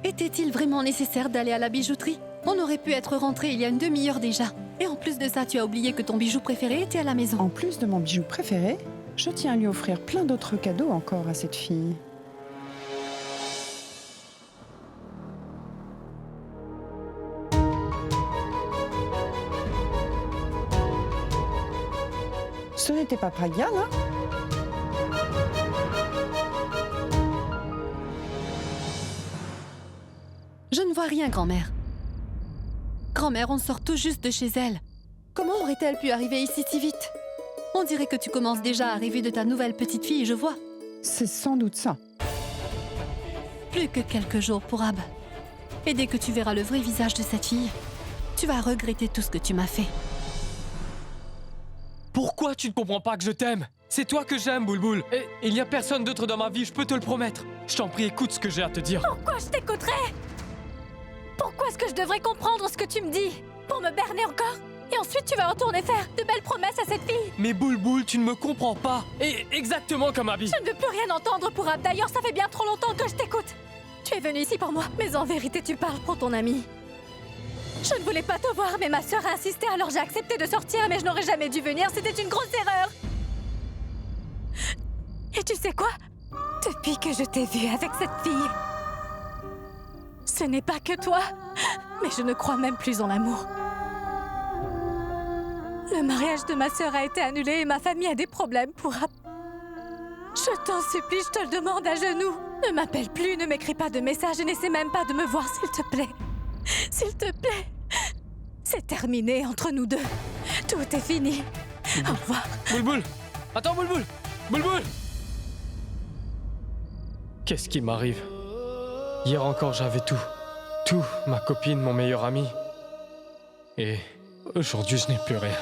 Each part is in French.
Était-il vraiment nécessaire d'aller à la bijouterie? On aurait pu être rentré il y a une demi-heure déjà. Et en plus de ça, tu as oublié que ton bijou préféré était à la maison. En plus de mon bijou préféré, je tiens à lui offrir plein d'autres cadeaux encore à cette fille. Ce n'était pas Pragya, là? Je ne vois rien, grand-mère. Grand-mère, on sort tout juste de chez elle. Comment aurait-elle pu arriver ici si vite? On dirait que tu commences déjà à rêver de ta nouvelle petite fille, je vois. C'est sans doute ça. Plus que quelques jours pour Ab. Et dès que tu verras le vrai visage de cette fille, tu vas regretter tout ce que tu m'as fait. Pourquoi tu ne comprends pas que je t'aime? C'est toi que j'aime, Boulboul. Et il n'y a personne d'autre dans ma vie, je peux te le promettre. Je t'en prie, écoute ce que j'ai à te dire. Pourquoi je t'écouterais? Pourquoi est-ce que je devrais comprendre ce que tu me dis? Pour me berner encore? Et ensuite tu vas retourner faire de belles promesses à cette fille? Mais Boulboul, tu ne me comprends pas. Et exactement comme Abby. Je ne veux plus rien entendre pour Ab. D'ailleurs, ça fait bien trop longtemps que je t'écoute. Tu es venu ici pour moi, mais en vérité tu parles pour ton ami. Je ne voulais pas te voir, mais ma sœur a insisté, alors j'ai accepté de sortir, mais je n'aurais jamais dû venir, c'était une grosse erreur. Et tu sais quoi? Depuis que je t'ai vue avec cette fille, ce n'est pas que toi, mais je ne crois même plus en l'amour. Le mariage de ma sœur a été annulé et ma famille a des problèmes pour Ab. Je t'en supplie, je te le demande à genoux. Ne m'appelle plus, ne m'écris pas de messages et n'essaie même pas de me voir, s'il te plaît. S'il te plaît. C'est terminé entre nous deux. Tout est fini. Au revoir. Boulboul! Attends, Boulboul! Boulboul! Qu'est-ce qui m'arrive? Hier encore, j'avais tout. Tout, ma copine, mon meilleur ami. Et aujourd'hui, je n'ai plus rien.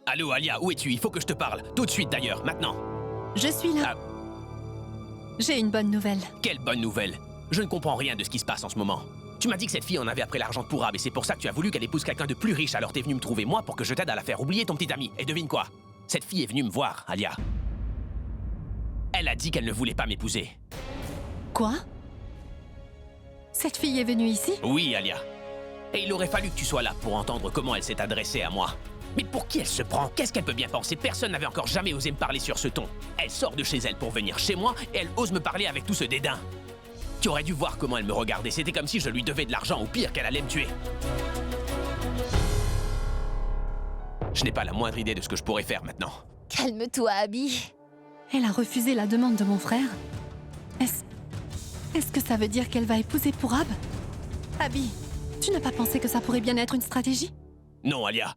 Allô, Alia, où es-tu? Il faut que je te parle. Tout de suite, d'ailleurs, maintenant. Je suis là. Ah, J'ai une bonne nouvelle. quelle bonne nouvelle. Je ne comprends rien de ce qui se passe en ce moment. Tu m'as dit que cette fille en avait après l'argent pour Ab et c'est pour ça que tu as voulu qu'elle épouse quelqu'un de plus riche, alors t'es venu me trouver moi pour que je t'aide à la faire oublier ton petit ami. Et devine quoi? Cette fille est venue me voir, Alia. Elle a dit qu'elle ne voulait pas m'épouser. Quoi? Cette fille est venue ici? Oui, Alia. Et il aurait fallu que tu sois là pour entendre comment elle s'est adressée à moi. Mais pour qui elle se prend? Qu'est-ce qu'elle peut bien penser? Personne n'avait encore jamais osé me parler sur ce ton. Elle sort de chez elle pour venir chez moi et elle ose me parler avec tout ce dédain. Tu aurais dû voir comment elle me regardait. C'était comme si je lui devais de l'argent ou pire qu'elle allait me tuer. Je n'ai pas la moindre idée de ce que je pourrais faire maintenant. Calme-toi, Abby. Elle a refusé la demande de mon frère. Est-ce que ça veut dire qu'elle va épouser pour Ab? Abby, tu n'as pas pensé que ça pourrait bien être une stratégie? Non, Alia.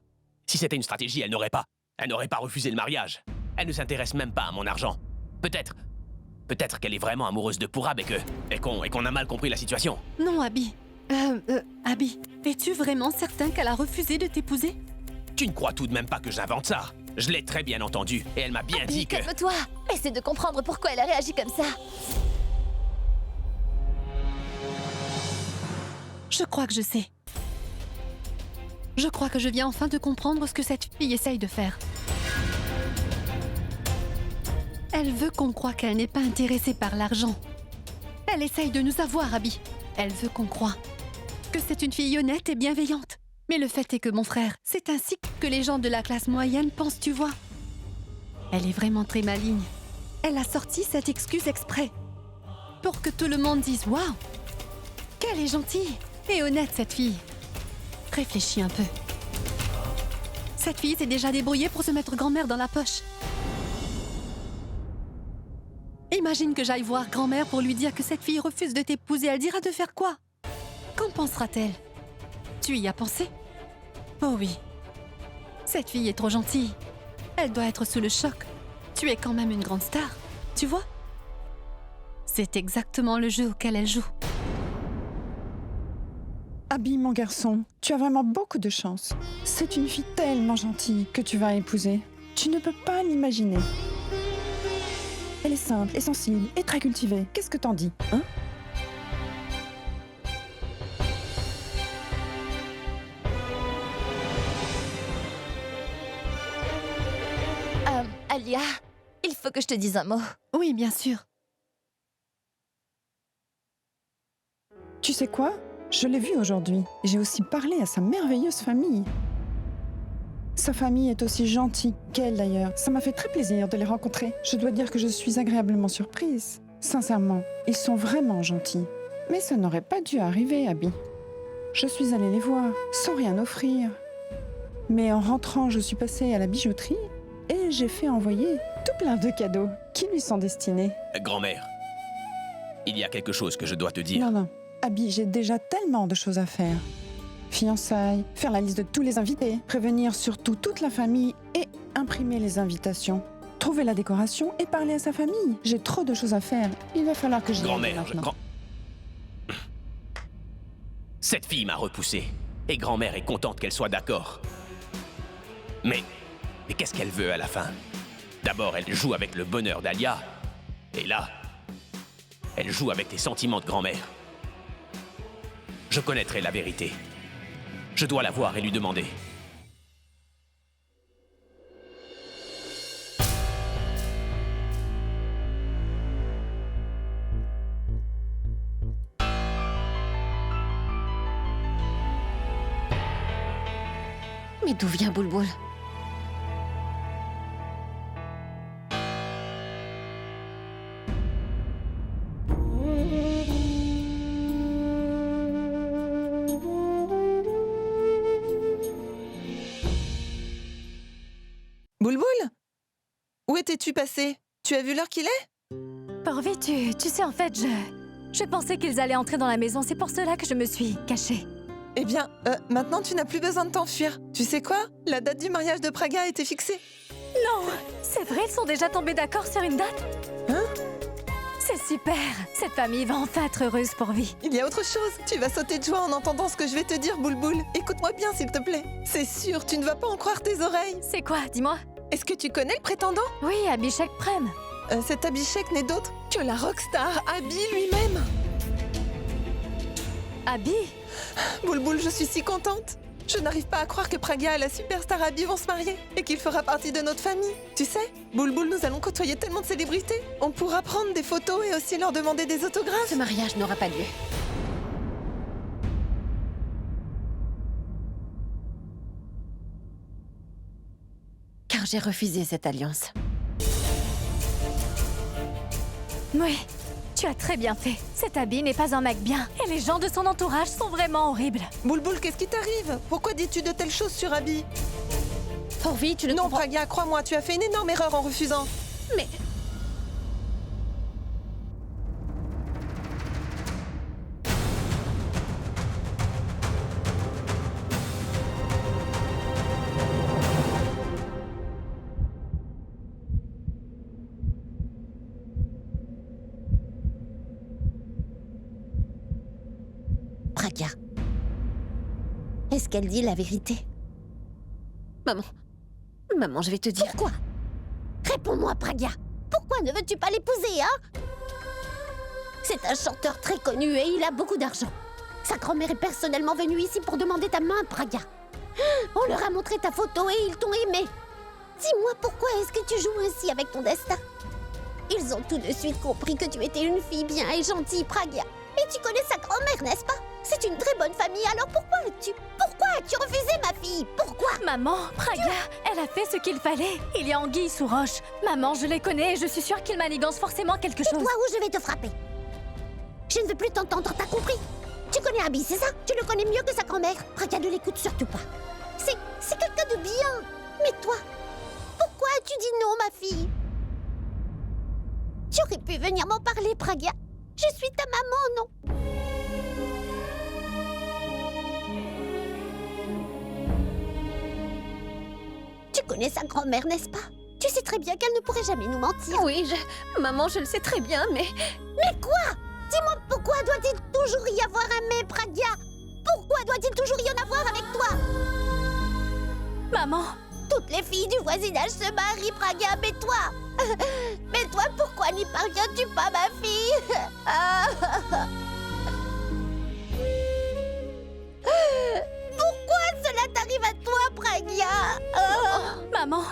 Si c'était une stratégie, elle n'aurait pas. Elle n'aurait pas refusé le mariage. Elle ne s'intéresse même pas à mon argent. Peut-être qu'elle est vraiment amoureuse de Pourab et qu'on a mal compris la situation. Non, Abby. Abby, es-tu vraiment certain qu'elle a refusé de t'épouser? Tu ne crois tout de même pas que j'invente ça? Je l'ai très bien entendu et elle m'a bien dit que... Calme-toi. Essaie de comprendre pourquoi elle a réagi comme ça. Je crois que je sais. Je crois que je viens enfin de comprendre ce que cette fille essaye de faire. Elle veut qu'on croie qu'elle n'est pas intéressée par l'argent. Elle essaye de nous avoir, Abby. Elle veut qu'on croie que c'est une fille honnête et bienveillante. Mais le fait est que mon frère, c'est ainsi que les gens de la classe moyenne pensent, tu vois. Elle est vraiment très maligne. Elle a sorti cette excuse exprès. Pour que tout le monde dise « Waouh, qu'elle est gentille et honnête, cette fille !» Réfléchis un peu. Cette fille s'est déjà débrouillée pour se mettre grand-mère dans la poche. Imagine que j'aille voir grand-mère pour lui dire que cette fille refuse de t'épouser. Elle dira de faire quoi? Qu'en pensera-t-elle? Tu y as pensé? Oh oui. Cette fille est trop gentille. Elle doit être sous le choc. Tu es quand même une grande star, tu vois? C'est exactement le jeu auquel elle joue. Abby, mon garçon, tu as vraiment beaucoup de chance. C'est une fille tellement gentille que tu vas épouser. Tu ne peux pas l'imaginer. Elle est simple et sensible et très cultivée. Qu'est-ce que t'en dis, hein? Alia, il faut que je te dise un mot. Oui, bien sûr. Tu sais quoi? Je l'ai vu aujourd'hui. J'ai aussi parlé à sa merveilleuse famille. Sa famille est aussi gentille qu'elle d'ailleurs. Ça m'a fait très plaisir de les rencontrer. Je dois dire que je suis agréablement surprise. Sincèrement, ils sont vraiment gentils. Mais ça n'aurait pas dû arriver, Abby. Je suis allée les voir, sans rien offrir. Mais en rentrant, je suis passée à la bijouterie et j'ai fait envoyer tout plein de cadeaux qui lui sont destinés. Grand-mère, il y a quelque chose que je dois te dire. Non, Abby, j'ai déjà tellement de choses à faire. Fiançailles, faire la liste de tous les invités, prévenir surtout toute la famille et imprimer les invitations. Trouver la décoration et parler à sa famille. J'ai trop de choses à faire. Il va falloir que j'y aille Grand-mère, maintenant. Cette fille m'a repoussé. Et grand-mère est contente qu'elle soit d'accord. Mais qu'est-ce qu'elle veut à la fin? D'abord, elle joue avec le bonheur d'Alia. Et là, elle joue avec les sentiments de grand-mère. Je connaîtrai la vérité. Je dois la voir et lui demander. Mais d'où vient Boulboul? Boulboul? Où étais-tu passé? Tu as vu l'heure qu'il est? Porvi, tu sais, en fait, je pensais qu'ils allaient entrer dans la maison. C'est pour cela que je me suis cachée. Eh bien, maintenant tu n'as plus besoin de t'enfuir. Tu sais quoi? La date du mariage de Praga a été fixée. Non, c'est vrai, ils sont déjà tombés d'accord sur une date? Hein? C'est super. Cette famille va enfin être heureuse, Porvi. Il y a autre chose. Tu vas sauter de joie en entendant ce que je vais te dire, Boulboul. Écoute-moi bien, s'il te plaît. C'est sûr, tu ne vas pas en croire tes oreilles. C'est quoi, dis-moi? Est-ce que tu connais le prétendant? Oui, Abhishek Prem. Cet Abhishek n'est d'autre que la rockstar Abby lui-même. Abby? Boulboul, je suis si contente. Je n'arrive pas à croire que Praga et la superstar Abby vont se marier et qu'il fera partie de notre famille. Tu sais, Boulboul, nous allons côtoyer tellement de célébrités. On pourra prendre des photos et aussi leur demander des autographes. Ce mariage n'aura pas lieu. Car j'ai refusé cette alliance. Oui, tu as très bien fait. Cet Abby n'est pas un mec bien. Et les gens de son entourage sont vraiment horribles. Boulboul, qu'est-ce qui t'arrive? Pourquoi dis-tu de telles choses sur Abby? Porvi, tu ne Non, comprends... Praga, crois-moi, tu as fait une énorme erreur en refusant. Mais... Praga. Est-ce qu'elle dit la vérité? Maman, je vais te dire... Pourquoi? Réponds-moi, Praga. Pourquoi ne veux-tu pas l'épouser, hein? C'est un chanteur très connu et il a beaucoup d'argent. Sa grand-mère est personnellement venue ici pour demander ta main, Praga. On leur a montré ta photo et ils t'ont aimé. Dis-moi, pourquoi est-ce que tu joues ainsi avec ton destin? Ils ont tout de suite compris que tu étais une fille bien et gentille, Praga. Et tu connais sa grand-mère, n'est-ce pas? C'est une très bonne famille, alors pourquoi as-tu refusé, ma fille? Pourquoi? Maman, Praga, elle a fait ce qu'il fallait. Il y a anguille sous roche. Maman, je les connais et je suis sûre qu'ils manigancent forcément quelque chose. Toi où je vais te frapper. Je ne veux plus t'entendre, t'as compris? Tu connais Abby, c'est ça? Tu le connais mieux que sa grand-mère. Praga, ne l'écoute surtout pas. C'est quelqu'un de bien. Mais toi, pourquoi as-tu dit non, ma fille? Tu aurais pu venir m'en parler, Praga. Je suis ta maman, non? Tu connais sa grand-mère, n'est-ce pas? Tu sais très bien qu'elle ne pourrait jamais nous mentir. Oui, maman, je le sais très bien, mais... Mais quoi? Dis-moi, pourquoi doit-il toujours y avoir un mais, Praga? Pourquoi doit-il toujours y en avoir avec toi? Maman! Toutes les filles du voisinage se marient, Praga, mais toi? Mais toi, pourquoi n'y parviens-tu pas, ma fille? Pourquoi cela t'arrive à toi, Praga? Maman!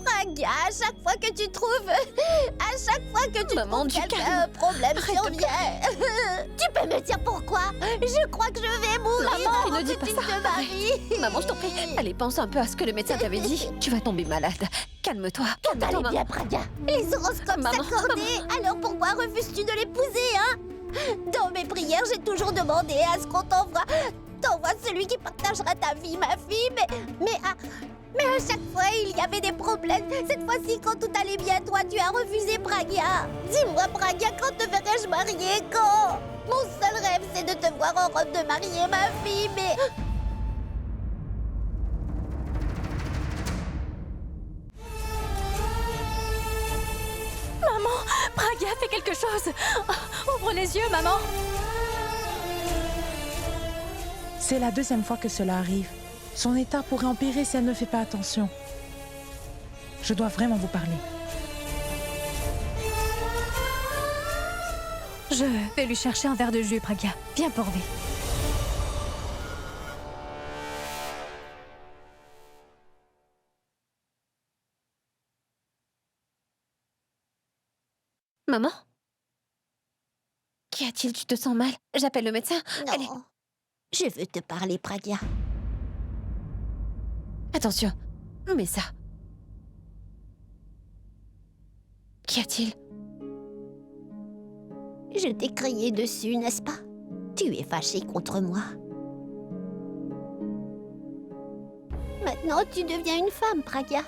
Pragya, à chaque fois que tu trouves... À chaque fois que tu Maman, trouves du quelqu'un, calme. un problème Arrête de survient. Tu peux me dire pourquoi? Je crois que je vais mourir Maman, avant ne dis que pas tu ça. te maries. Maman, je t'en prie. Allez, pense un peu à ce que le médecin t'avait dit. Tu vas tomber malade. Calme-toi. Tout Calme-toi, allait maman. bien, Pragya. Les horoscopes Maman, s'accordaient. Alors pourquoi refuses-tu de l'épouser, hein? Dans mes prières, j'ai toujours demandé à ce qu'on t'envoie celui qui partagera ta vie, ma fille. Mais à chaque fois, il y avait des problèmes. Cette fois-ci, quand tout allait bien, toi, tu as refusé Pragya. Dis-moi, Pragya, quand te verrai-je marier? Quand? Mon seul rêve, c'est de te voir en robe de mariée, ma fille, mais... Maman, Pragya, fais quelque chose. Oh, ouvre les yeux, maman. C'est la deuxième fois que cela arrive. Son état pourrait empirer si elle ne fait pas attention. Je dois vraiment vous parler. Je vais lui chercher un verre de jus, Pragya. Viens, Porvé. Maman? Qu'y a-t-il? Tu te sens mal? J'appelle le médecin. Non. Allez. Je veux te parler, Pragya. Attention. Mets ça. Qu'y a-t-il? Je t'ai crié dessus, n'est-ce pas? Tu es fâchée contre moi. Maintenant, tu deviens une femme, Pragya.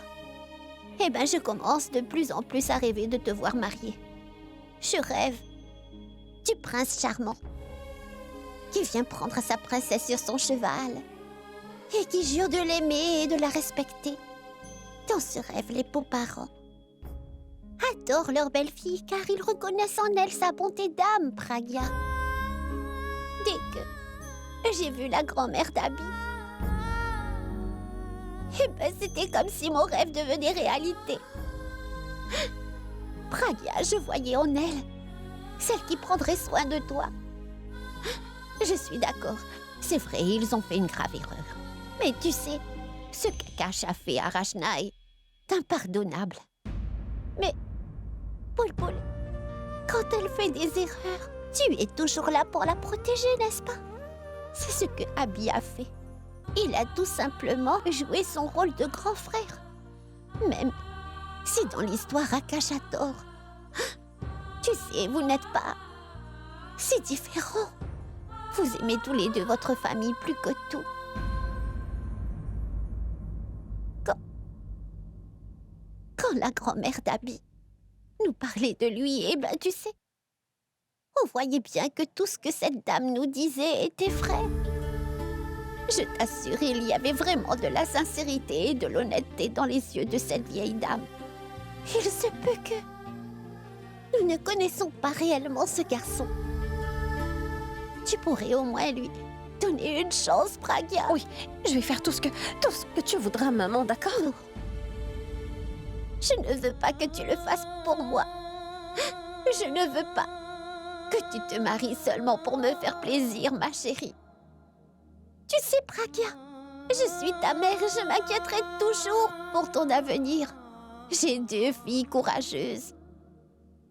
Eh ben, je commence de plus en plus à rêver de te voir mariée. Je rêve du prince charmant qui vient prendre sa princesse sur son cheval et qui jure de l'aimer et de la respecter. Dans ce rêve, les beaux-parents adorent leur belle-fille car ils reconnaissent en elle sa bonté d'âme, Pragya. Dès que j'ai vu la grand-mère d'Abby, eh ben, c'était comme si mon rêve devenait réalité. Pragya, je voyais en elle celle qui prendrait soin de toi. Je suis d'accord, c'est vrai, ils ont fait une grave erreur. Mais tu sais, ce qu'Akash a fait à Rajna est impardonnable. Mais, Bulbul, quand elle fait des erreurs, tu es toujours là pour la protéger, n'est-ce pas? C'est ce que Abby a fait. Il a tout simplement joué son rôle de grand frère. Même si dans l'histoire Akash a tort. Tu sais, vous n'êtes pas si différents. Vous aimez tous les deux votre famille plus que tout. Quand la grand-mère d'Abby nous parlait de lui, eh ben, tu sais, on voyait bien que tout ce que cette dame nous disait était vrai. Je t'assure, il y avait vraiment de la sincérité et de l'honnêteté dans les yeux de cette vieille dame. Il se peut que nous ne connaissons pas réellement ce garçon. Tu pourrais au moins lui donner une chance, Pragya. Oui, je vais faire tout ce que tu voudras, maman, d'accord? Non. Je ne veux pas que tu le fasses pour moi. Je ne veux pas que tu te maries seulement pour me faire plaisir, ma chérie. Tu sais, Pragya, je suis ta mère et je m'inquiéterai toujours pour ton avenir. J'ai 2 filles courageuses.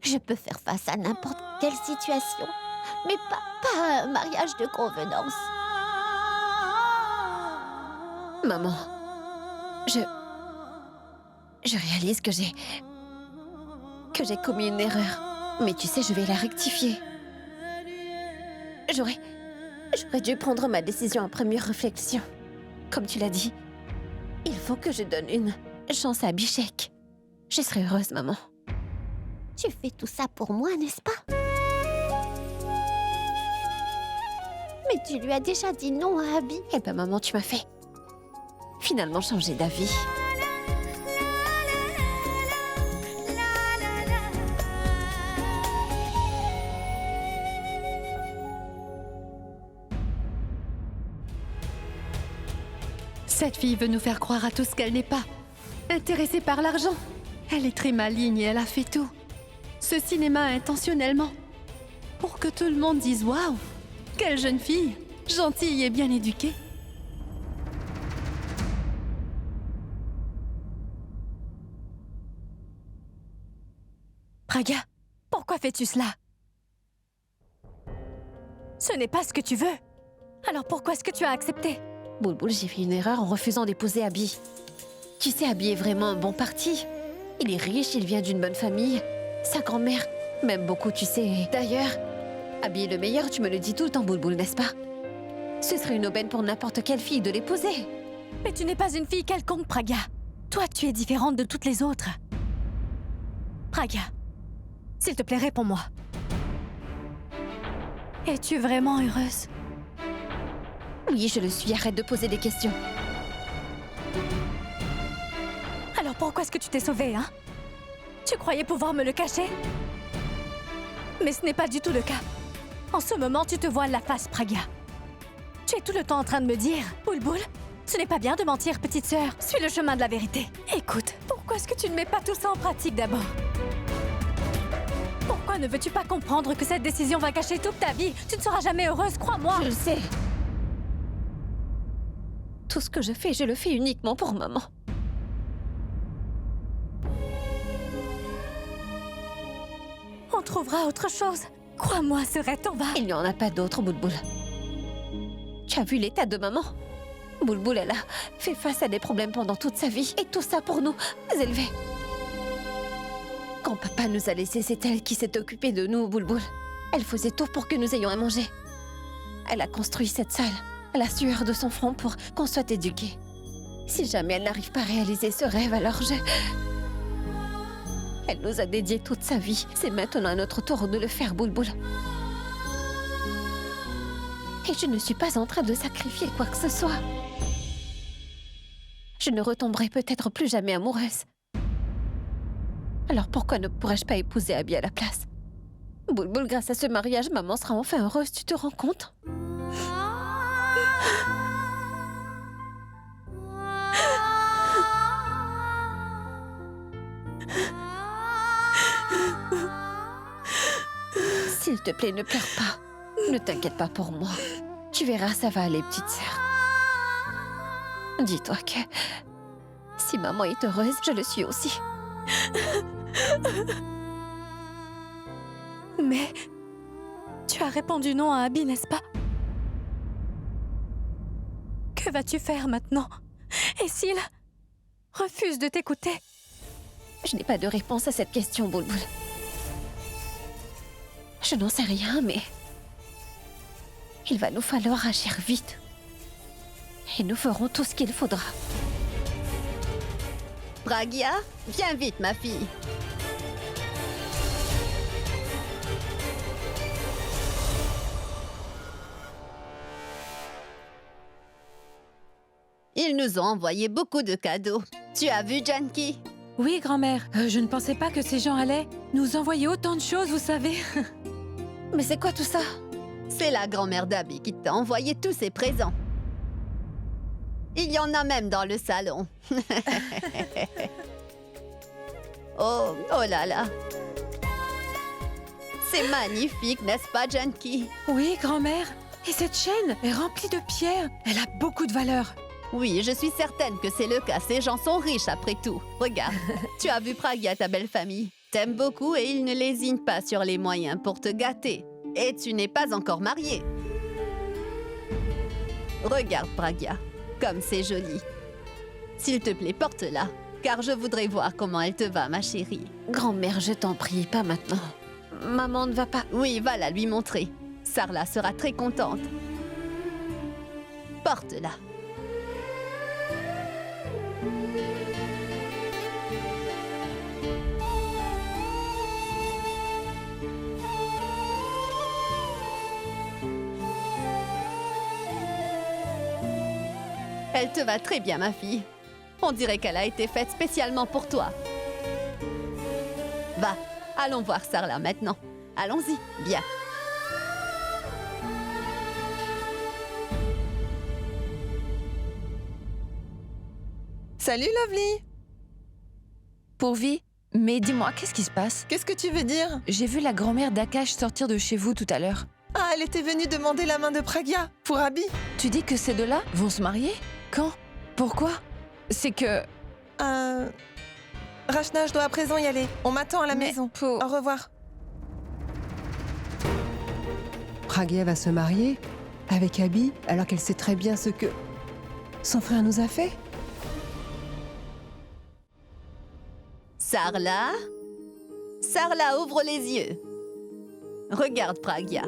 Je peux faire face à n'importe quelle situation, mais pas à un mariage de convenance. Maman, je réalise que j'ai commis une erreur. Mais tu sais, je vais la rectifier. J'aurais dû prendre ma décision après mûre réflexion. Comme tu l'as dit, il faut que je donne une chance à Abhishek. Je serai heureuse, maman. Tu fais tout ça pour moi, n'est-ce pas? Mais tu lui as déjà dit non à Abby. Eh ben, maman, tu m'as fait finalement changer d'avis. Cette fille veut nous faire croire à tout ce qu'elle n'est pas. Intéressée par l'argent. Elle est très maligne et elle a fait tout. Ce cinéma intentionnellement. Pour que tout le monde dise « Waouh, quelle jeune fille, gentille et bien éduquée ». Pragya, pourquoi fais-tu cela? Ce n'est pas ce que tu veux. Alors pourquoi est-ce que tu as accepté? Bulbul, j'ai fait une erreur en refusant d'épouser Abby. Tu sais, Abby est vraiment un bon parti. Il est riche, il vient d'une bonne famille. Sa grand-mère m'aime beaucoup, tu sais. D'ailleurs, Abby est le meilleur, tu me le dis tout le temps, Bulbul, n'est-ce pas? Ce serait une aubaine pour n'importe quelle fille de l'épouser. Mais tu n'es pas une fille quelconque, Pragya. Toi, tu es différente de toutes les autres. Pragya, s'il te plaît, réponds-moi. Es-tu vraiment heureuse? Oui, je le suis, arrête de poser des questions. Alors pourquoi est-ce que tu t'es sauvée, hein? Tu croyais pouvoir me le cacher? Mais ce n'est pas du tout le cas. En ce moment, tu te voiles la face, Pragya. Tu es tout le temps en train de me dire, Bulbul, ce n'est pas bien de mentir, petite sœur. Suis le chemin de la vérité. Écoute, pourquoi est-ce que tu ne mets pas tout ça en pratique d'abord? Pourquoi ne veux-tu pas comprendre que cette décision va gâcher toute ta vie? Tu ne seras jamais heureuse, crois-moi. Je le sais. Tout ce que je le fais uniquement pour maman. On trouvera autre chose. Crois-moi, Serette, on va... Il n'y en a pas d'autre, Bulbul. Tu as vu l'état de maman? Bulbul, elle a fait face à des problèmes pendant toute sa vie. Et tout ça pour nous élever. Quand papa nous a laissés, c'est elle qui s'est occupée de nous, Bulbul. Elle faisait tout pour que nous ayons à manger. Elle a construit cette salle, à la sueur de son front pour qu'on soit éduqués. Si jamais elle n'arrive pas à réaliser ce rêve, alors Elle nous a dédié toute sa vie. C'est maintenant à notre tour de le faire, Bulbul. Et je ne suis pas en train de sacrifier quoi que ce soit. Je ne retomberai peut-être plus jamais amoureuse. Alors pourquoi ne pourrais-je pas épouser Abby à la place? Bulbul, grâce à ce mariage, maman sera enfin heureuse, tu te rends compte? S'il te plaît, ne pleure pas. Ne t'inquiète pas pour moi. Tu verras, ça va aller, petite sœur. Dis-toi que si maman est heureuse, je le suis aussi. Mais... tu as répondu non à Abby, n'est-ce pas? Que vas-tu faire maintenant? Et s'il refuse de t'écouter? Je n'ai pas de réponse à cette question, Bulbul. Je n'en sais rien, mais... il va nous falloir agir vite. Et nous ferons tout ce qu'il faudra. Pragya, viens vite, ma fille. Ils nous ont envoyé beaucoup de cadeaux. Tu as vu, Janki? Oui, grand-mère. Je ne pensais pas que ces gens allaient nous envoyer autant de choses, vous savez. Mais c'est quoi tout ça? C'est la grand-mère d'Abby qui t'a envoyé tous ces présents. Il y en a même dans le salon. Oh là là. C'est magnifique, n'est-ce pas, Janki? Oui, grand-mère. Et cette chaîne est remplie de pierres. Elle a beaucoup de valeur. Oui, je suis certaine que c'est le cas. Ces gens sont riches après tout. Regarde, tu as vu Pragya, ta belle famille. T'aimes beaucoup et ils ne lésinent pas sur les moyens pour te gâter. Et tu n'es pas encore mariée. Regarde, Pragya, comme c'est joli. S'il te plaît, porte-la, car je voudrais voir comment elle te va, ma chérie. Grand-mère, je t'en prie, pas maintenant. Maman ne va pas... Oui, va la lui montrer. Sarla sera très contente. Porte-la. Elle te va très bien, ma fille. On dirait qu'elle a été faite spécialement pour toi. Va, allons voir Sarla maintenant. Allons-y, viens. Salut, Lovely. Pourvi, mais dis-moi, qu'est-ce qui se passe? Qu'est-ce que tu veux dire? J'ai vu la grand-mère d'Akash sortir de chez vous tout à l'heure. Ah, elle était venue demander la main de Pragya pour Abby. Tu dis que ces deux-là vont se marier? Quand? Pourquoi? C'est que... Rachna, je dois à présent y aller. On m'attend à la maison. Au revoir. Pragya va se marier avec Abby alors qu'elle sait très bien ce que son frère nous a fait. Sarla? Sarla, ouvre les yeux. Regarde Pragya.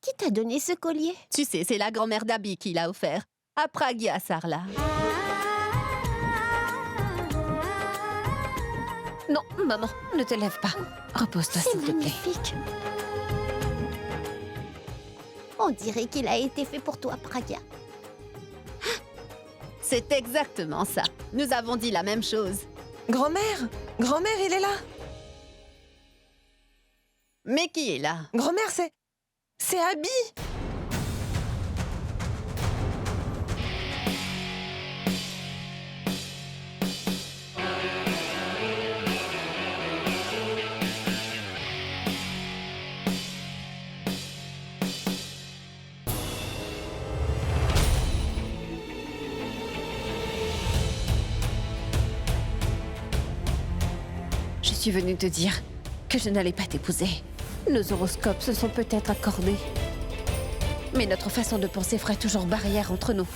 Qui t'a donné ce collier? Tu sais, c'est la grand-mère d'Abby qui l'a offert. À Pragya, Sarla. Non, maman, ne te lève pas. Repose-toi, C'est s'il te plaît. magnifique. On dirait qu'il a été fait pour toi, Pragya. C'est exactement ça. Nous avons dit la même chose. Grand-mère! Grand-mère, il est là! Mais qui est là? Grand-mère, c'est Abby! Je suis venue te dire que je n'allais pas t'épouser. Nos horoscopes se sont peut-être accordés. Mais notre façon de penser ferait toujours barrière entre nous.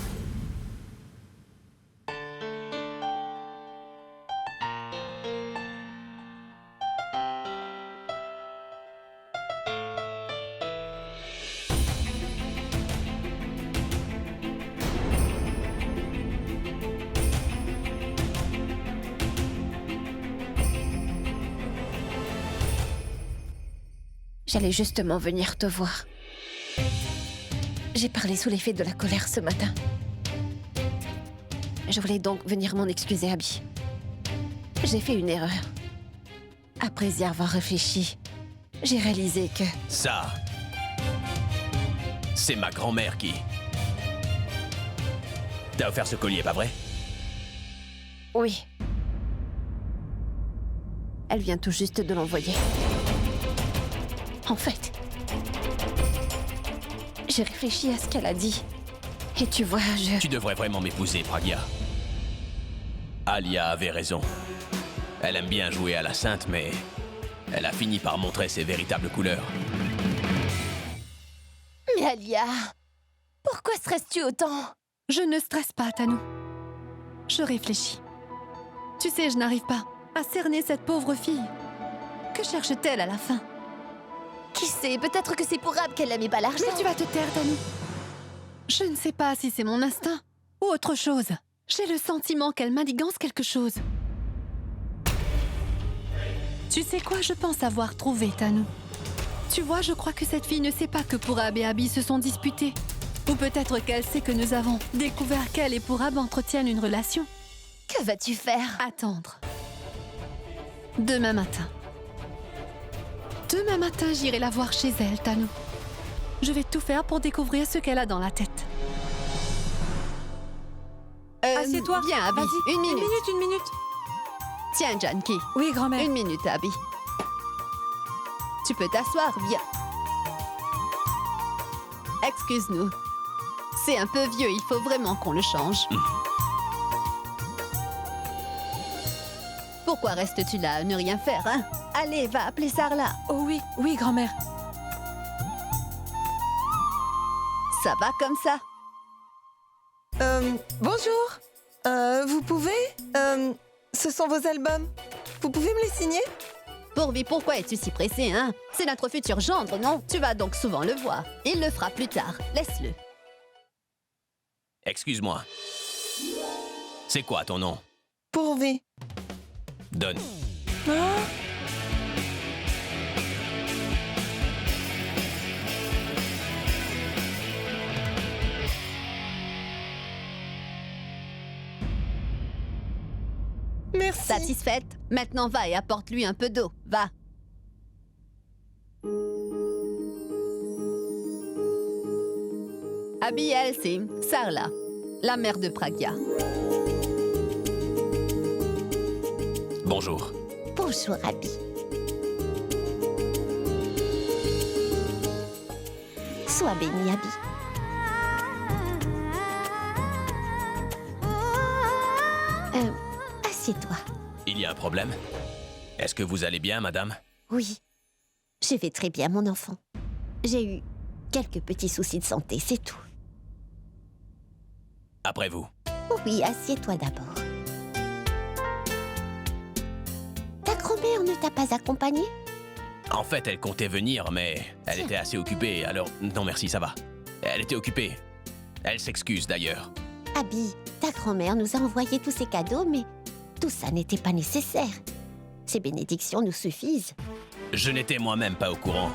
J'allais justement venir te voir. J'ai parlé sous l'effet de la colère ce matin. Je voulais donc venir m'en excuser, Abby. J'ai fait une erreur. Après y avoir réfléchi, j'ai réalisé que... Ça, c'est ma grand-mère qui... T'as offert ce collier, pas vrai? Oui. Elle vient tout juste de l'envoyer. En fait, j'ai réfléchi à ce qu'elle a dit. Et tu vois, Tu devrais vraiment m'épouser, Pragya. Alia avait raison. Elle aime bien jouer à la sainte, mais elle a fini par montrer ses véritables couleurs. Mais Alia, pourquoi stresses-tu autant? Je ne stresse pas, Tanou. Je réfléchis. Tu sais, je n'arrive pas à cerner cette pauvre fille. Que cherche-t-elle à la fin? Qui sait, peut-être que c'est pour Ab qu'elle n'aimait pas l'argent. Mais tu vas te taire, Tanou. Je ne sais pas si c'est mon instinct ou autre chose. J'ai le sentiment qu'elle m'indigance quelque chose. Tu sais quoi, je pense avoir trouvé, Tanou. Tu vois, je crois que cette fille ne sait pas que Pourab et Abby se sont disputés. Ou peut-être qu'elle sait que nous avons découvert qu'elle et Pourab entretiennent une relation. Que vas-tu faire? Attendre. Demain matin. Demain matin, j'irai la voir chez elle, Tanou. Je vais tout faire pour découvrir ce qu'elle a dans la tête. Assieds-toi. Viens, Abby. Vas-y. Une minute. Une minute. Tiens, Janki. Oui, grand-mère. Une minute, Abby. Tu peux t'asseoir, viens. Excuse-nous. C'est un peu vieux, il faut vraiment qu'on le change. Pourquoi restes-tu là à ne rien faire, hein? Allez, va appeler Sarla. Oh oui, grand-mère. Ça va comme ça? Bonjour. Vous pouvez ce sont vos albums. Vous pouvez me les signer? Pourvi, pourquoi es-tu si pressé, hein? C'est notre futur gendre, non? Tu vas donc souvent le voir. Il le fera plus tard. Laisse-le. Excuse-moi. C'est quoi ton nom? Pourvu. Donne. Ah. Merci. Satisfaite? Maintenant va et apporte-lui un peu d'eau. Va. Abby, elle, c'est Sarla, la mère de Pragya. Bonjour. Bonjour, Abby. Sois bénie, Abby. Assieds-toi. Il y a un problème? Est-ce que vous allez bien, madame? Oui, je vais très bien, mon enfant. J'ai eu quelques petits soucis de santé, c'est tout. Après vous. Oui, assieds-toi d'abord. Ta grand-mère ne t'a pas accompagné? En fait, elle comptait venir, mais elle était assez occupée, alors... Non merci, ça va. Elle était occupée. Elle s'excuse d'ailleurs. Abby, ta grand-mère nous a envoyé tous ces cadeaux, mais tout ça n'était pas nécessaire. Ces bénédictions nous suffisent. Je n'étais moi-même pas au courant.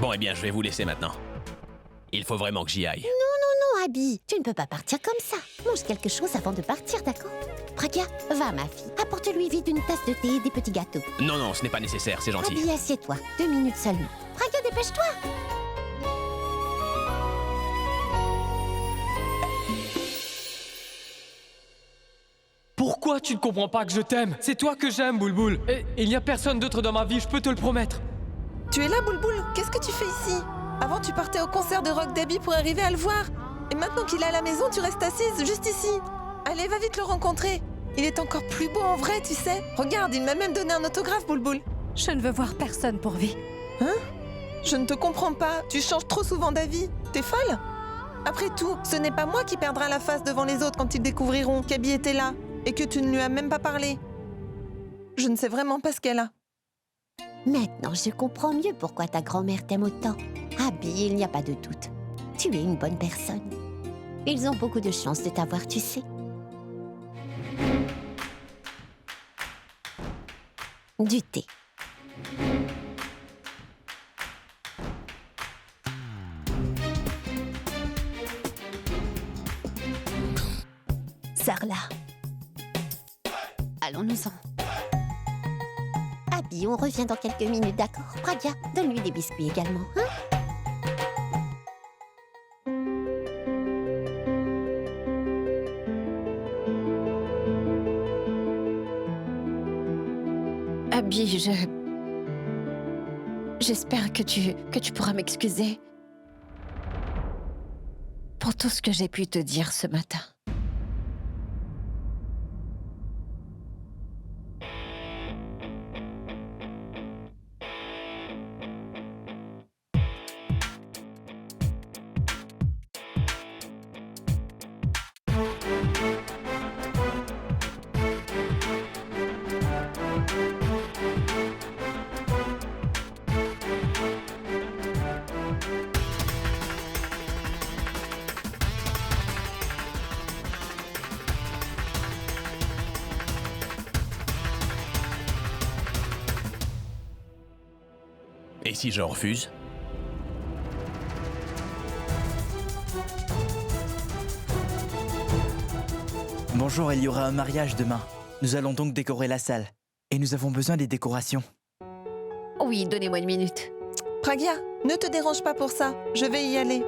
Bon, eh bien, je vais vous laisser maintenant. Il faut vraiment que j'y aille. Non, Abby, tu ne peux pas partir comme ça. Mange quelque chose avant de partir, d'accord? Pragya, va, ma fille. Apporte-lui vite une tasse de thé et des petits gâteaux. Non, ce n'est pas nécessaire, c'est gentil. Abby, assieds-toi. 2 minutes seulement. Pragya, dépêche-toi. Pourquoi tu ne comprends pas que je t'aime? C'est toi que j'aime, Boulboul. Et il n'y a personne d'autre dans ma vie, je peux te le promettre. Tu es là, Boulboul? Qu'est-ce que tu fais ici? Avant, tu partais au concert de rock d'Abby pour arriver à le voir. Et maintenant qu'il est à la maison, tu restes assise, juste ici. Allez, va vite le rencontrer. Il est encore plus beau en vrai, tu sais. Regarde, il m'a même donné un autographe, Boulboul. Je ne veux voir personne pour vie. Hein? Je ne te comprends pas. Tu changes trop souvent d'avis. T'es folle? Après tout, ce n'est pas moi qui perdra la face devant les autres quand ils découvriront qu'Abby était là et que tu ne lui as même pas parlé. Je ne sais vraiment pas ce qu'elle a. Maintenant, je comprends mieux pourquoi ta grand-mère t'aime autant. Abby, il n'y a pas de doute. Tu es une bonne personne. Ils ont beaucoup de chance de t'avoir, tu sais. Du thé. Sarla. Allons-nous-en. Abby, on revient dans quelques minutes, d'accord? Pragya, donne-lui des biscuits également, hein? Abby, j'espère que tu pourras m'excuser pour tout ce que j'ai pu te dire ce matin. Et si je refuse? Bonjour, il y aura un mariage demain. Nous allons donc décorer la salle. Et nous avons besoin des décorations. Oui, donnez-moi une minute. Pragya, ne te dérange pas pour ça. Je vais y aller.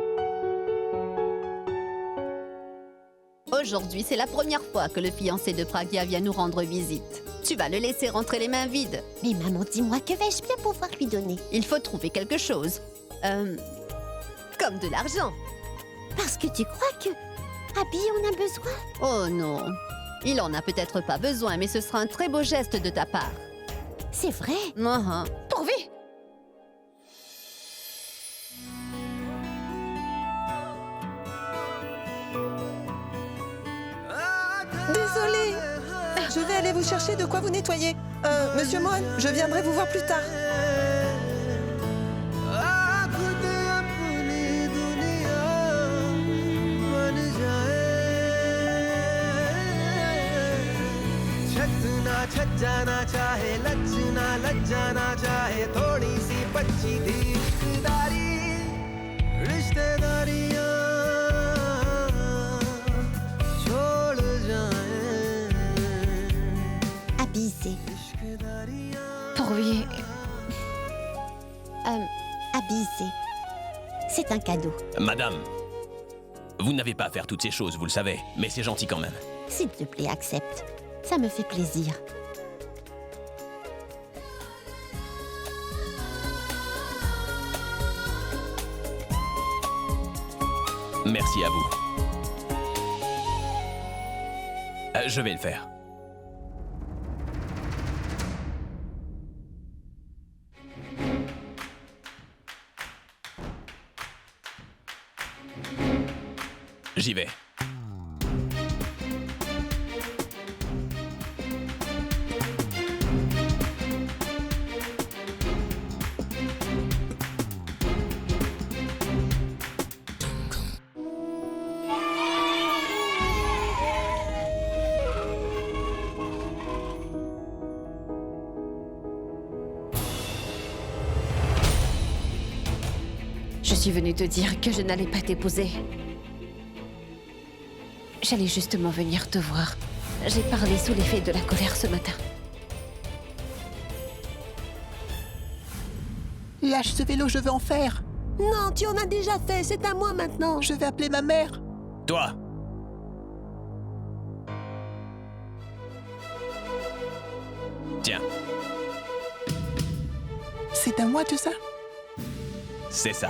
Aujourd'hui, c'est la première fois que le fiancé de Pragya vient nous rendre visite. Tu vas le laisser rentrer les mains vides. Mais maman, dis-moi, que vais-je bien pouvoir lui donner? Il faut trouver quelque chose. Comme de l'argent. Parce que tu crois que Abby en a besoin? Oh non. Il en a peut-être pas besoin, mais ce sera un très beau geste de ta part. C'est vrai? Pourvu! Désolée. Je vais aller vous chercher de quoi vous nettoyer. Monsieur Mohan, je viendrai vous voir plus tard. Abby, c'est... Pourvu. Abby, c'est un cadeau. Madame, vous n'avez pas à faire toutes ces choses, vous le savez, mais c'est gentil quand même. S'il te plaît, accepte. Ça me fait plaisir. Merci à vous. Je vais le faire. J'y vais. Je suis venue te dire que je n'allais pas t'épouser. J'allais justement venir te voir. J'ai parlé sous l'effet de la colère ce matin. Lâche ce vélo, je veux en faire. Non, tu en as déjà fait, c'est à moi maintenant. Je vais appeler ma mère. Toi! Tiens, C'est à moi tout ça? c'est ça.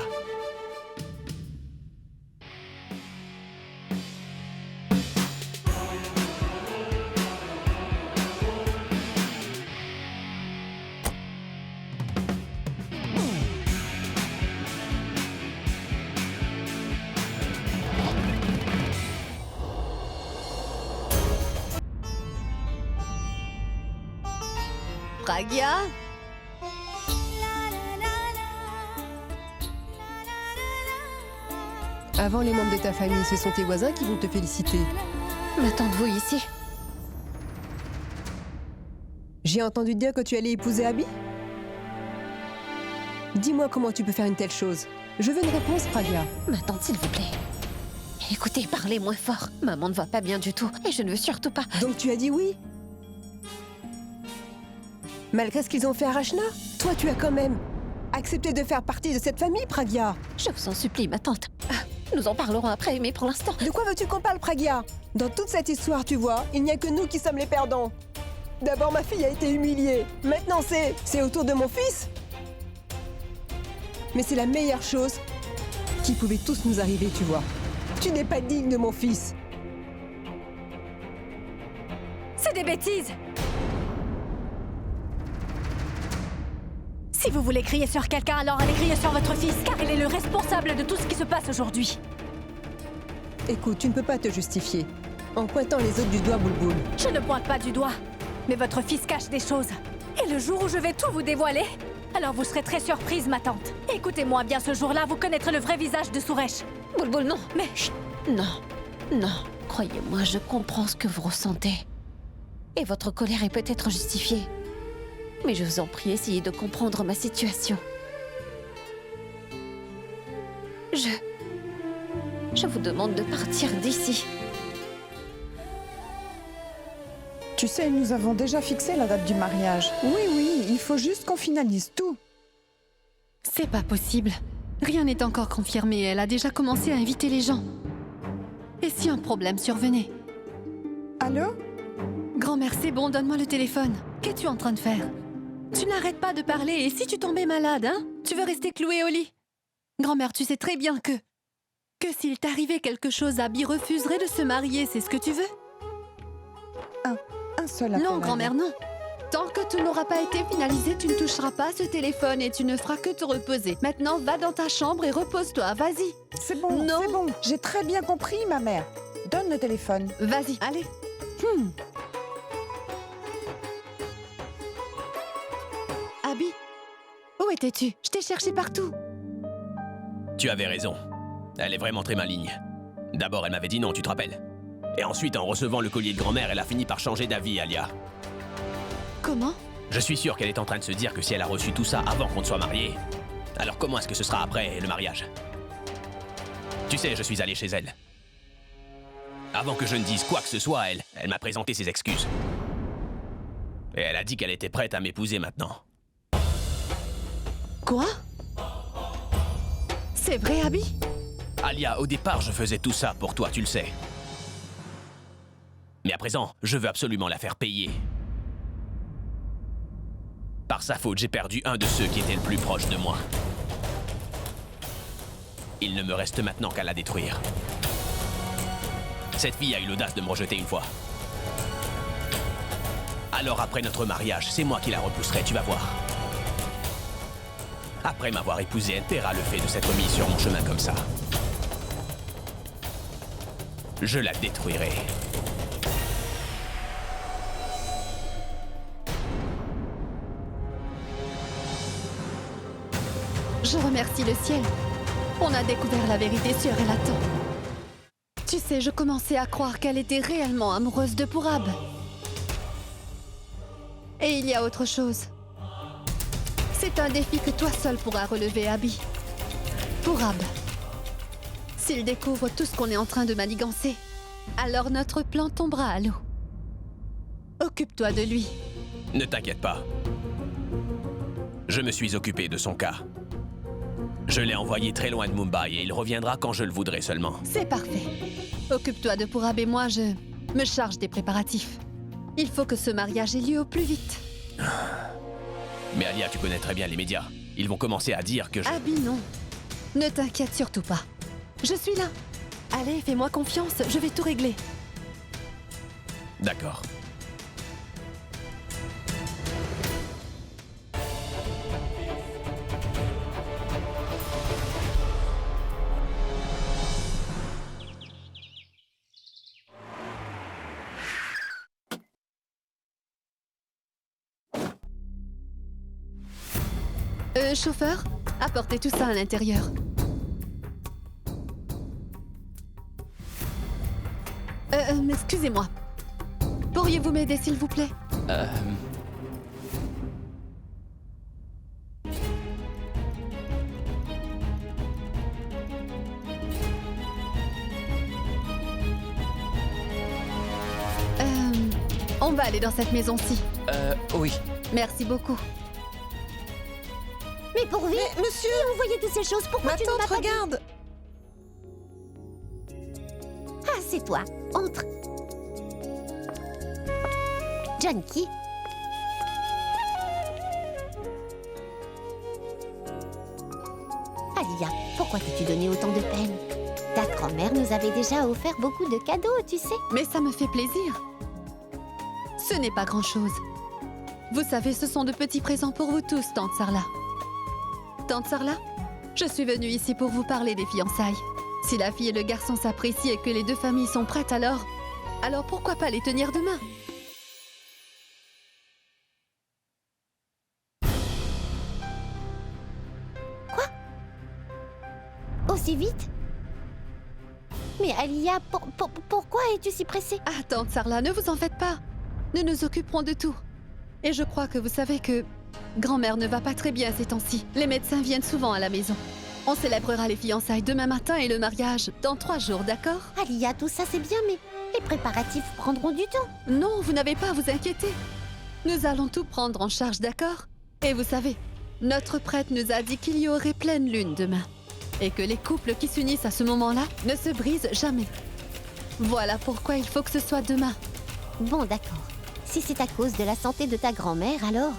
Pragya? Avant les membres de ta famille, ce sont tes voisins qui vont te féliciter. M'attendez-vous ici? J'ai entendu dire que tu allais épouser Abby? Dis-moi comment tu peux faire une telle chose. Je veux une réponse, Pragya. Ma tante, s'il vous plaît. Écoutez, parlez moins fort. Maman ne va pas bien du tout et je ne veux surtout pas. Donc tu as dit oui? Malgré ce qu'ils ont fait à Rachna, toi tu as quand même accepté de faire partie de cette famille, Pragya. Je vous en supplie, ma tante. Nous en parlerons après, mais pour l'instant... De quoi veux-tu qu'on parle, Pragya? Dans toute cette histoire, tu vois, il n'y a que nous qui sommes les perdants. D'abord, ma fille a été humiliée. Maintenant, c'est au tour de mon fils. Mais c'est la meilleure chose qui pouvait tous nous arriver, tu vois. Tu n'es pas digne de mon fils. C'est des bêtises! Si vous voulez crier sur quelqu'un, alors allez crier sur votre fils, car il est le responsable de tout ce qui se passe aujourd'hui. Écoute, tu ne peux pas te justifier en pointant les autres du doigt, Boulboul. Je ne pointe pas du doigt, mais votre fils cache des choses. Et le jour où je vais tout vous dévoiler, alors vous serez très surprise, ma tante. Écoutez-moi bien, ce jour-là, vous connaîtrez le vrai visage de Suresh. Boulboul, non. Mais... Chut. Non. Non. Croyez-moi, je comprends ce que vous ressentez. Et votre colère est peut-être justifiée. Mais je vous en prie, essayez de comprendre ma situation. Je vous demande de partir d'ici. Tu sais, nous avons déjà fixé la date du mariage. Oui, il faut juste qu'on finalise tout. C'est pas possible. Rien n'est encore confirmé. Elle a déjà commencé à inviter les gens. Et si un problème survenait? Allô? Grand-mère, c'est bon, donne-moi le téléphone. Qu'es-tu en train de faire? Tu n'arrêtes pas de parler, et si tu tombais malade, hein? Tu veux rester clouée au lit? Grand-mère, tu sais très bien que s'il t'arrivait quelque chose, Abby refuserait de se marier, c'est ce que tu veux? Un seul appel. Non, grand-mère, non. Tant que tout n'aura pas été finalisé, tu ne toucheras pas à ce téléphone et tu ne feras que te reposer. Maintenant, va dans ta chambre et repose-toi, vas-y. C'est bon, Non. c'est bon. J'ai très bien compris, ma mère. Donne le téléphone. Vas-y, allez. Abby, où étais-tu? Je t'ai cherché partout. Tu avais raison. Elle est vraiment très maligne. D'abord, elle m'avait dit non, tu te rappelles? Et ensuite, en recevant le collier de grand-mère, elle a fini par changer d'avis, Alia. Comment? Je suis sûr qu'elle est en train de se dire que si elle a reçu tout ça avant qu'on ne soit mariés, alors comment est-ce que ce sera après le mariage? Tu sais, je suis allé chez elle. Avant que je ne dise quoi que ce soit, elle m'a présenté ses excuses. Et elle a dit qu'elle était prête à m'épouser maintenant. Quoi? C'est vrai, Abby? Alia, au départ, je faisais tout ça pour toi, tu le sais. Mais à présent, je veux absolument la faire payer. Par sa faute, j'ai perdu un de ceux qui étaient le plus proche de moi. Il ne me reste maintenant qu'à la détruire. Cette fille a eu l'audace de me rejeter une fois. Alors après notre mariage, c'est moi qui la repousserai, tu vas voir. Après m'avoir épousée, elle paiera le fait de s'être mise sur mon chemin comme ça. Je la détruirai. Je remercie le ciel. On a découvert la vérité sur Elaton. Tu sais, je commençais à croire qu'elle était réellement amoureuse de Pourab. Et il y a autre chose. C'est un défi que toi seul pourras relever, Abby. Pourab. S'il découvre tout ce qu'on est en train de manigancer, alors notre plan tombera à l'eau. Occupe-toi de lui. Ne t'inquiète pas. Je me suis occupé de son cas. Je l'ai envoyé très loin de Mumbai et il reviendra quand je le voudrai seulement. C'est parfait. Occupe-toi de Pourab et moi, je me charge des préparatifs. Il faut que ce mariage ait lieu au plus vite. Mais Alia, tu connais très bien les médias. Ils vont commencer à dire que je... Abby, non. Ne t'inquiète surtout pas. Je suis là. Allez, fais-moi confiance, je vais tout régler. D'accord. Chauffeur, apportez tout ça à l'intérieur. Excusez-moi. Pourriez-vous m'aider, s'il vous plaît? On va aller dans cette maison-ci. Oui. Merci beaucoup. Mais pourvu, Mais monsieur, on voyait toutes ces choses, pourquoi ma tu ne m'as tante, pas dit? regarde. Ah, c'est toi. Entre. Janky. Alia, pourquoi t'es-tu donné autant de peine? Ta grand-mère nous avait déjà offert beaucoup de cadeaux, tu sais. Mais ça me fait plaisir. Ce n'est pas grand-chose. Vous savez, ce sont de petits présents pour vous tous, Tante Sarla. Tante Sarla, je suis venue ici pour vous parler des fiançailles. Si la fille et le garçon s'apprécient et que les deux familles sont prêtes, alors pourquoi pas les tenir demain? Quoi? Aussi vite? Mais Alia, pourquoi es-tu si pressée? Ah, Tante Sarla, ne vous en faites pas. Nous nous occuperons de tout. Et je crois que vous savez que grand-mère ne va pas très bien ces temps-ci. Les médecins viennent souvent à la maison. On célébrera les fiançailles demain matin et le mariage dans 3 jours, d'accord? Alia, tout ça c'est bien, mais les préparatifs prendront du temps. Non, vous n'avez pas à vous inquiéter. Nous allons tout prendre en charge, d'accord? Et vous savez, notre prêtre nous a dit qu'il y aurait pleine lune demain. Et que les couples qui s'unissent à ce moment-là ne se brisent jamais. Voilà pourquoi il faut que ce soit demain. Bon, d'accord. Si c'est à cause de la santé de ta grand-mère, alors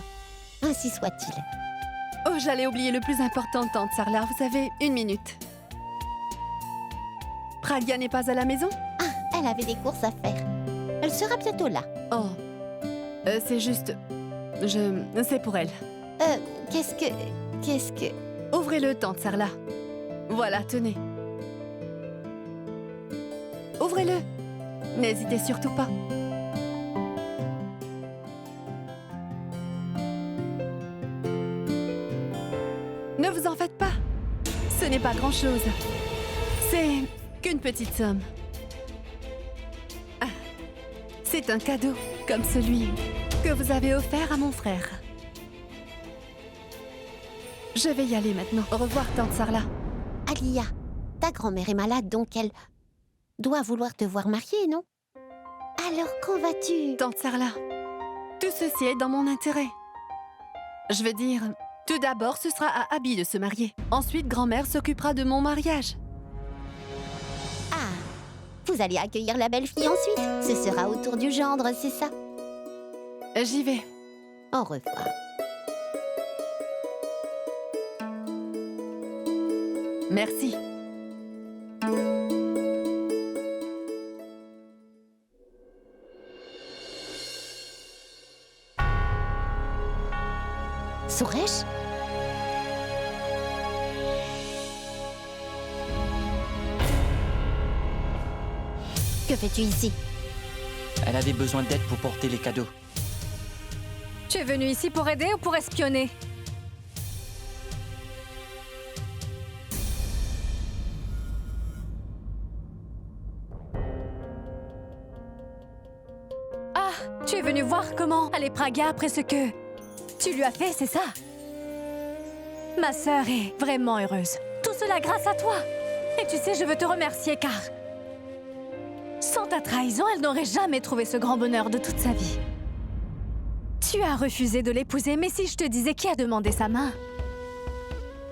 ainsi soit-il. Oh, j'allais oublier le plus important, Tante Sarla. Vous avez 1 minute. Pragya n'est pas à la maison? Ah, elle avait des courses à faire. Elle sera bientôt là. Oh. C'est juste... C'est pour elle. Qu'est-ce que... Ouvrez-le, Tante Sarla. Voilà, tenez. Ouvrez-le. N'hésitez surtout pas. Ne vous en faites pas. Ce n'est pas grand-chose. C'est qu'une petite somme. Ah, c'est un cadeau, comme celui que vous avez offert à mon frère. Je vais y aller maintenant. Au revoir, Tante Sarla. Alia, ta grand-mère est malade, donc elle doit vouloir te voir mariée, non? Alors, quand vas-tu? Tante Sarla, tout ceci est dans mon intérêt. Je veux dire, tout d'abord, ce sera à Abby de se marier. Ensuite, grand-mère s'occupera de mon mariage. Ah, vous allez accueillir la belle fille ensuite? Ce sera au tour du gendre, c'est ça? J'y vais. Au revoir. Merci. Suresh? Que fais-tu ici? Elle avait besoin d'aide pour porter les cadeaux. Tu es venu ici pour aider ou pour espionner? Ah, tu es venu voir comment aller Pragya après ce que tu lui as fait, c'est ça? Ma sœur est vraiment heureuse. Tout cela grâce à toi. Et tu sais, je veux te remercier car sans ta trahison, elle n'aurait jamais trouvé ce grand bonheur de toute sa vie. Tu as refusé de l'épouser, mais si je te disais qui a demandé sa main,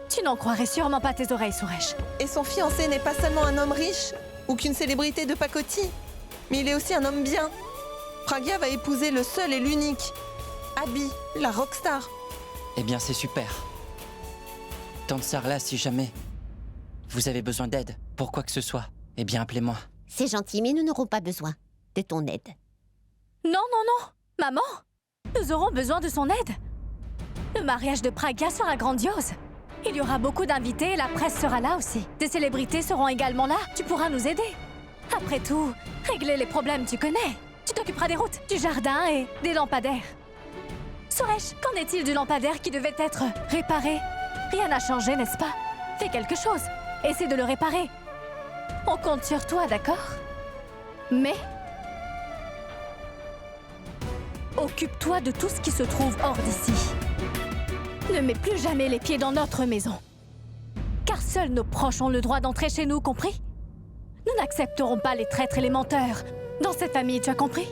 tu n'en croirais sûrement pas tes oreilles, Suresh. Et son fiancé n'est pas seulement un homme riche ou qu'une célébrité de pacotille, mais il est aussi un homme bien. Pragya va épouser le seul et l'unique, Abby, la rockstar. Eh bien, c'est super. Tante Sarla, si jamais vous avez besoin d'aide pour quoi que ce soit, eh bien, appelez-moi. C'est gentil, mais nous n'aurons pas besoin de ton aide. Non, non, non! Maman! Nous aurons besoin de son aide. Le mariage de Pragya sera grandiose. Il y aura beaucoup d'invités et la presse sera là aussi. Des célébrités seront également là. Tu pourras nous aider. Après tout, régler les problèmes, tu connais. Tu t'occuperas des routes, du jardin et des lampadaires. Suresh, qu'en est-il du lampadaire qui devait être réparé? Rien n'a changé, n'est-ce pas? Fais quelque chose. Essaie de le réparer. On compte sur toi, d'accord? Mais occupe-toi de tout ce qui se trouve hors d'ici. Ne mets plus jamais les pieds dans notre maison. Car seuls nos proches ont le droit d'entrer chez nous, compris? Nous n'accepterons pas les traîtres et les menteurs dans cette famille, tu as compris?